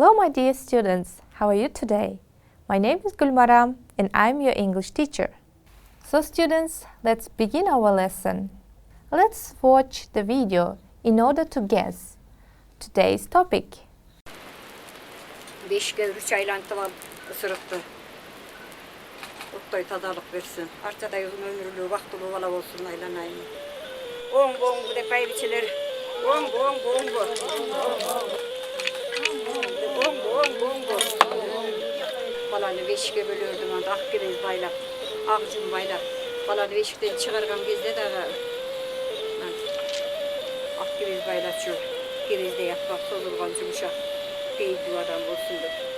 Hello my dear students, how are you today? My name is Gulmaram and I'm your English teacher. So students, let's begin our lesson. Let's watch the video in order to guess today's topic. Beshik'e üç aylantılan ısırıktı. Oktay tadalık versin. Arçada uzun ömürlü, vaktulu vala olsun aylanayım. Oğun bu defayı biçilir. Oğun bu. Balanı Beshik'e bölüyordum anda Kyrgyz baylap, ağzım baylap. Balanı Beshik'ten çıkargan gezde de Kyrgyz baylap şu. Kyrgyz'de yapmak sorulgan yumuşak. Keyifli adam olsun da.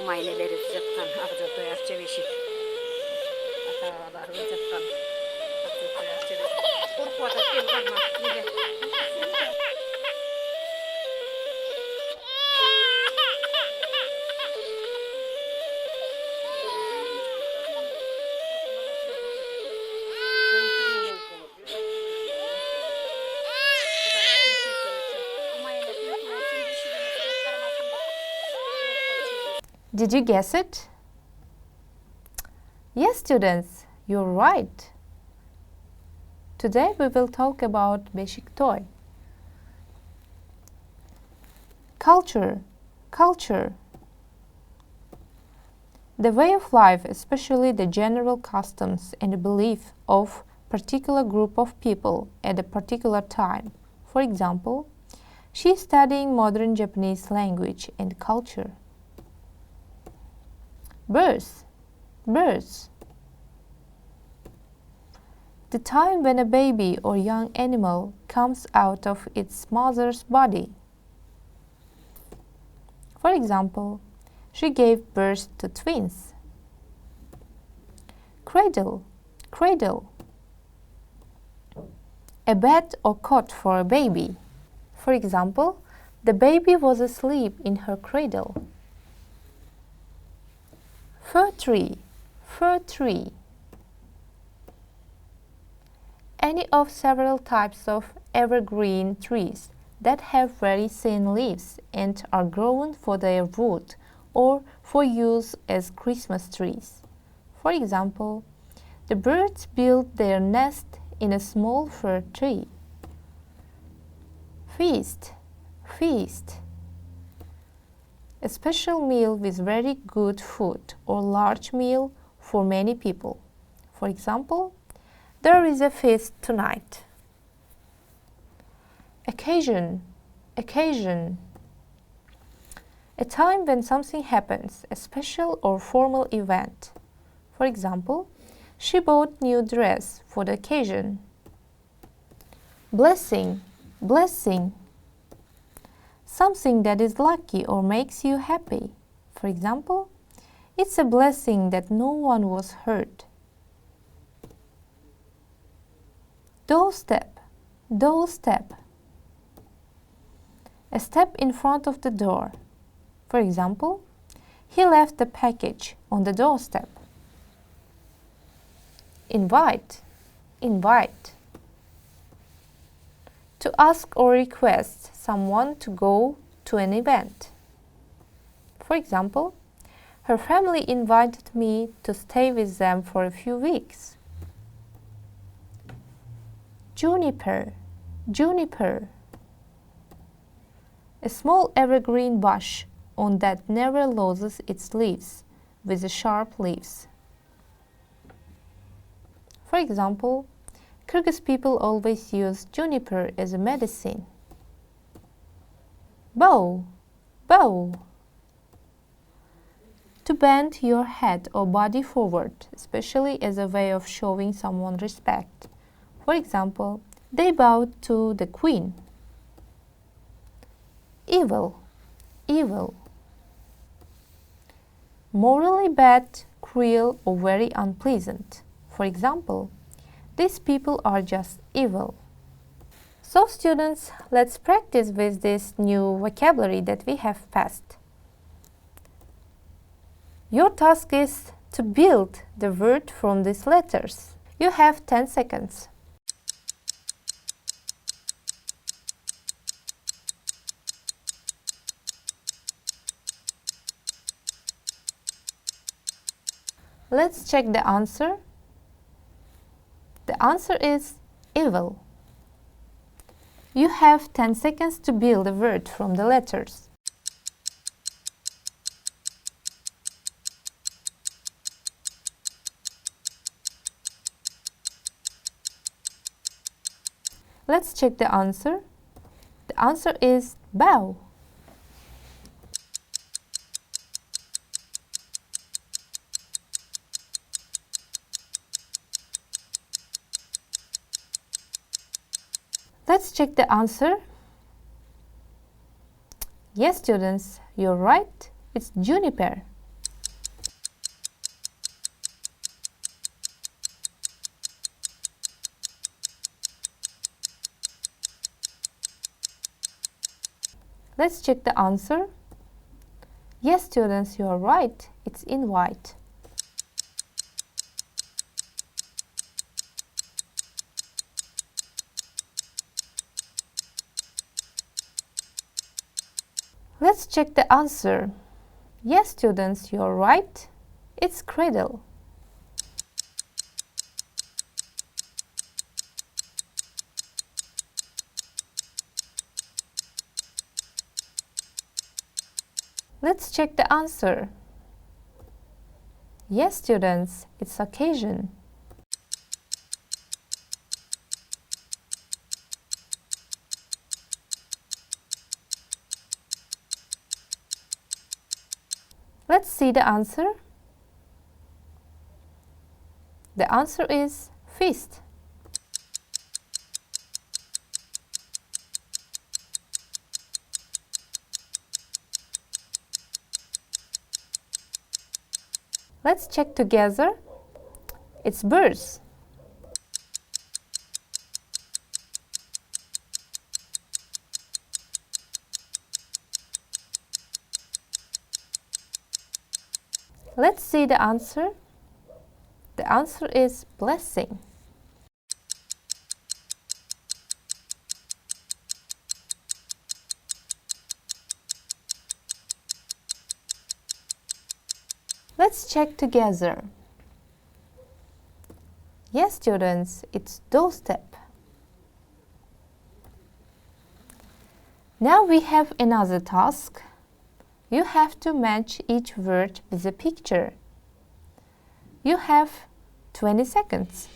Aileleri sıcaktan, ağzı doyarça Beshik. Ataları sıcaktan, ağzı doyarça Beshik. Korku atıp gel kalma, yine. Did you guess it? Yes, students, you're right. Today we will talk about Beshik toy. Culture. The way of life, especially the general customs and the belief of particular group of people at a particular time. For example, she is studying modern Japanese language and culture. Birth. The time when a baby or young animal comes out of its mother's body. For example, she gave birth to twins. Cradle. A bed or cot for a baby. For example, the baby was asleep in her cradle. Fir tree. Any of several types of evergreen trees that have very thin leaves and are grown for their wood or for use as Christmas trees. For example, the birds build their nest in a small fir tree. Feast. A special meal with very good food or large meal for many people. For example, there is a feast tonight. Occasion. A time when something happens, a special or formal event. For example, she bought new dress for the occasion. Blessing. Something that is lucky or makes you happy. For example, it's a blessing that no one was hurt. Doorstep. A step in front of the door. For example, he left the package on the doorstep. Invite. To ask or request someone to go to an event. For example, her family invited me to stay with them for a few weeks. Juniper. A small evergreen bush that never loses its leaves, with sharp leaves. For example, Kyrgyz people always use juniper as a medicine. Bow. To bend your head or body forward, especially as a way of showing someone respect. For example, they bowed to the queen. Evil. morally bad, cruel, or very unpleasant. For example, these people are just evil. So students, let's practice with this new vocabulary that we have passed. Your task is to build the word from these letters. You have 10 seconds. Let's check the answer. The answer is evil. You have 10 seconds to build a word from the letters. Let's check the answer. The answer is bow. Let's check the answer. Yes, students, you're right. It's juniper. Let's check the answer. Yes, students, you are right. It's invite. Let's check the answer. Yes, students, you are right. It's cradle. Let's check the answer. Yes, students, it's occasion. Let's see the answer. The answer is feast. Let's check together. It's birds. Let's see the answer. The answer is blessing. Let's check together. Yes, students, it's doorstep. Now we have another task. You have to match each word with a picture. You have 20 seconds.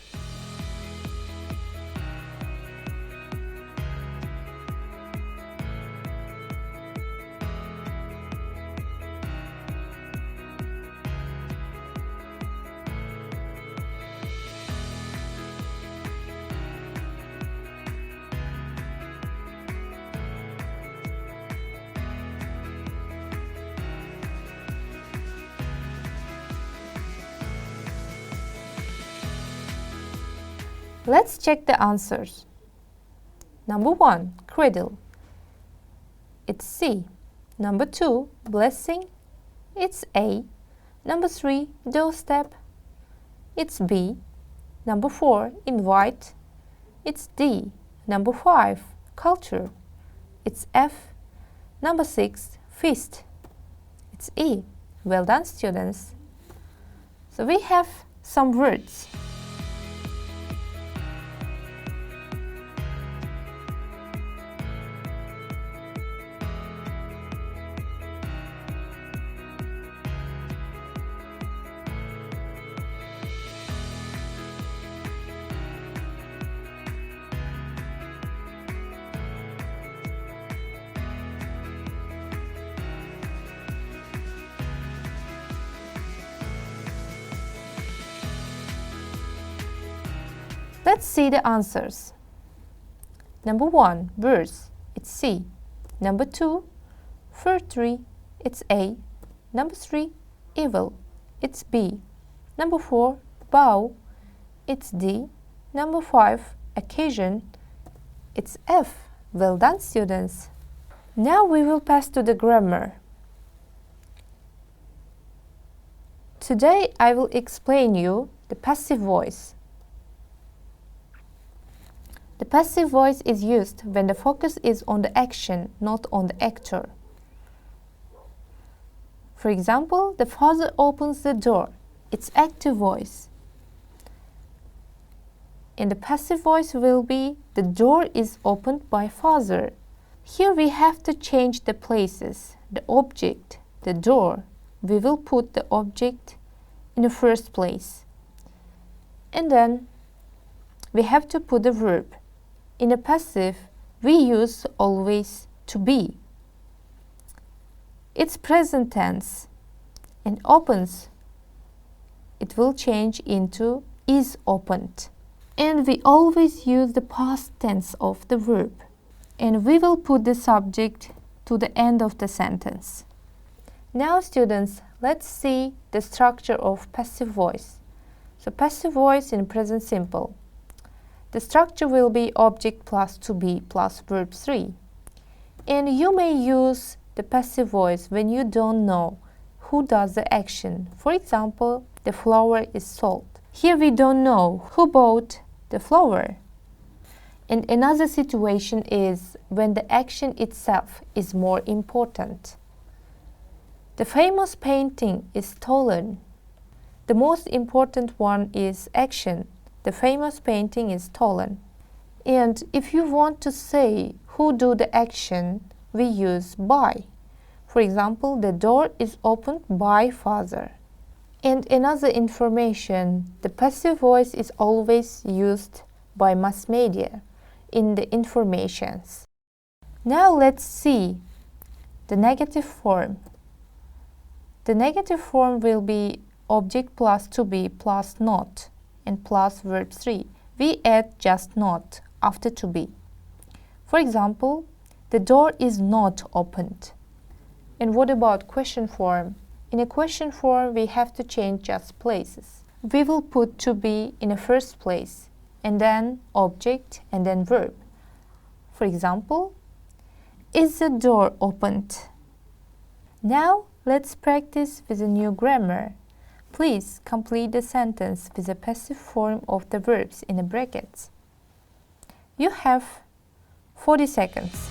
Let's check the answers. Number 1, cradle. It's C. Number 2, blessing. It's A. Number 3, doorstep. It's B. Number 4, invite. It's D. Number 5, culture. It's F. Number 6, feast. It's E. Well done, students. So we have some words. Let's see the answers. Number 1, birds. It's C. Number 2, fir tree. It's A. Number 3, evil, it's B. Number 4, bow, it's D. Number 5, occasion, it's F. Well done, students. Now we will pass to the grammar. Today I will explain you the passive voice. The passive voice is used when the focus is on the action, not on the actor. For example, the father opens the door. It's active voice. And the passive voice will be the door is opened by father. Here we have to change the places. The object, the door, we will put the object in the first place. And then we have to put the verb. In a passive, we use always to be. It's present tense and opens. It will change into is opened. And we always use the past tense of the verb. And we will put the subject to the end of the sentence. Now students, let's see the structure of passive voice. So passive voice in present simple. The structure will be object plus to be plus verb 3. And you may use the passive voice when you don't know who does the action. For example, the flour is sold. Here we don't know who bought the flour. And another situation is when the action itself is more important. The famous painting is stolen. The most important one is action. The famous painting is stolen. And if you want to say who do the action, we use by. For example, the door is opened by father. And another information, the passive voice is always used by mass media in the informations. Now let's see the negative form. The negative form will be object plus to be plus not and plus verb 3. We add just not after to be. For example, the door is not opened. And what about question form? In a question form, we have to change just places. We will put to be in a first place, and then object, and then verb. For example, is the door opened? Now, let's practice with a new grammar. Please complete the sentence with the passive form of the verbs in the brackets. You have 40 seconds.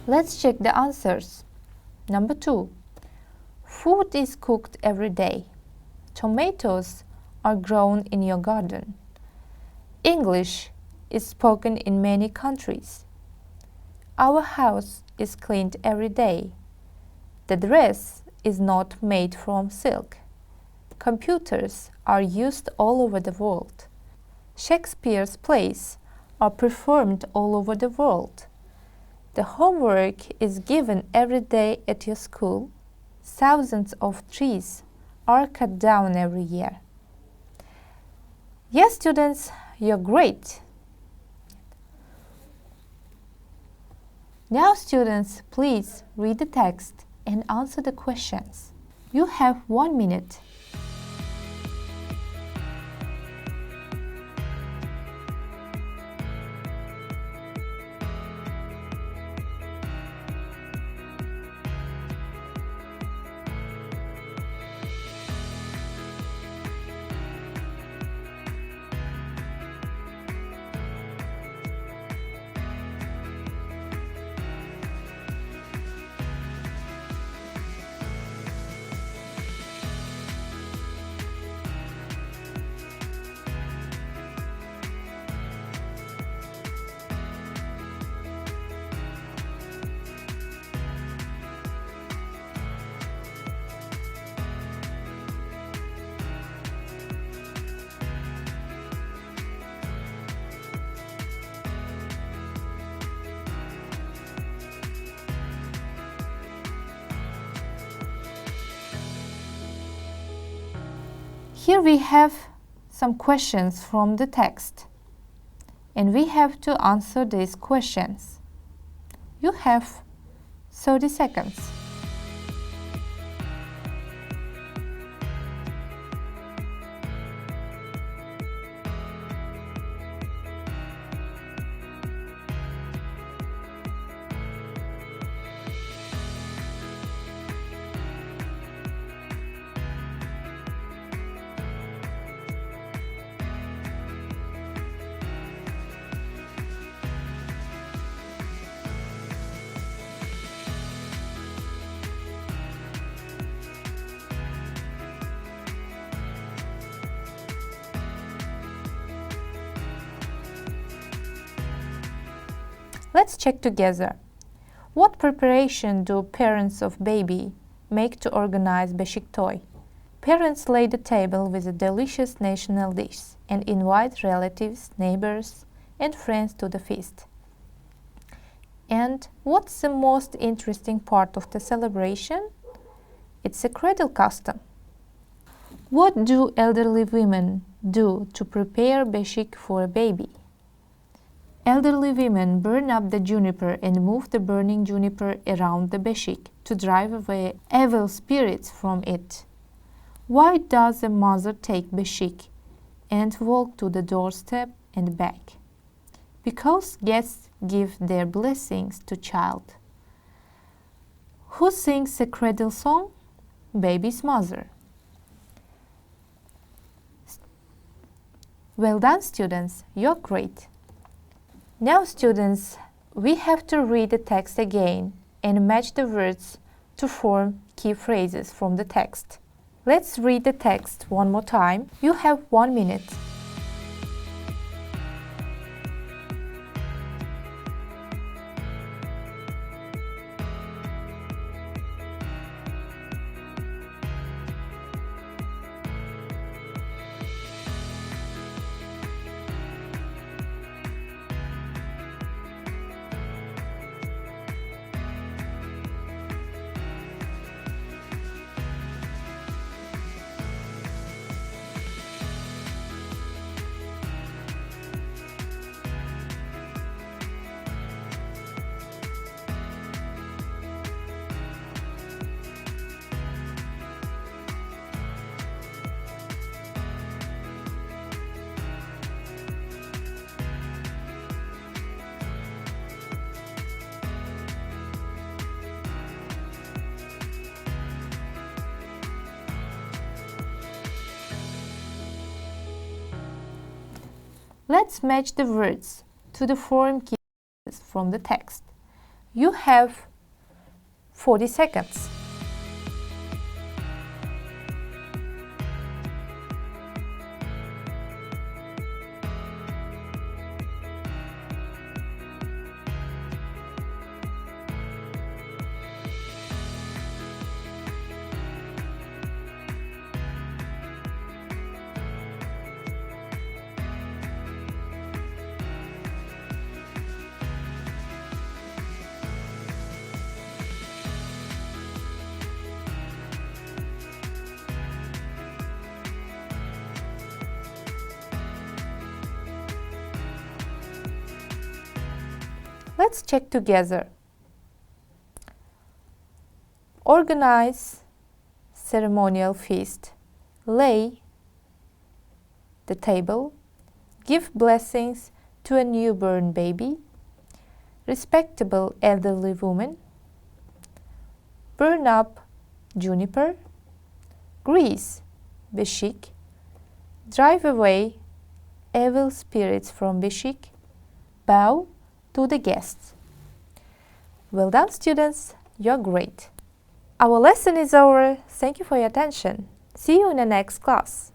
Let's check the answers. Number 2. Food is cooked every day. Tomatoes are grown in your garden. English is spoken in many countries. Our house is cleaned every day. The dress is not made from silk. Computers are used all over the world. Shakespeare's plays are performed all over the world. The homework is given every day at your school. Thousands of trees are cut down every year. Yes, students, you're great. Now, students, please read the text and answer the questions. You have 1 minute. Here we have some questions from the text, and we have to answer these questions. You have 30 seconds. Let's check together. What preparation do parents of baby make to organize Beshik toy? Parents lay the table with a delicious national dish and invite relatives, neighbors, and friends to the feast. And what's the most interesting part of the celebration? It's a cradle custom. What do elderly women do to prepare Beshik for a baby? Elderly women burn up the juniper and move the burning juniper around the Beshik to drive away evil spirits from it. Why does a mother take Beshik and walk to the doorstep and back? Because guests give their blessings to child. Who sings a cradle song? Baby's mother. Well done, students, you're great. Now, students, we have to read the text again and match the words to form key phrases from the text. Let's read the text one more time. You have 1 minute. Let's match the words to the form key phrases from the text. You have 40 seconds. Let's check together. Organize ceremonial feast. Lay the table. Give blessings to a newborn baby. Respectable elderly woman. Burn up juniper. Grease Beshik. Drive away evil spirits from Beshik. Bow to the guests. Well done, students, you're great. Our lesson is over. Thank you for your attention. See you in the next class.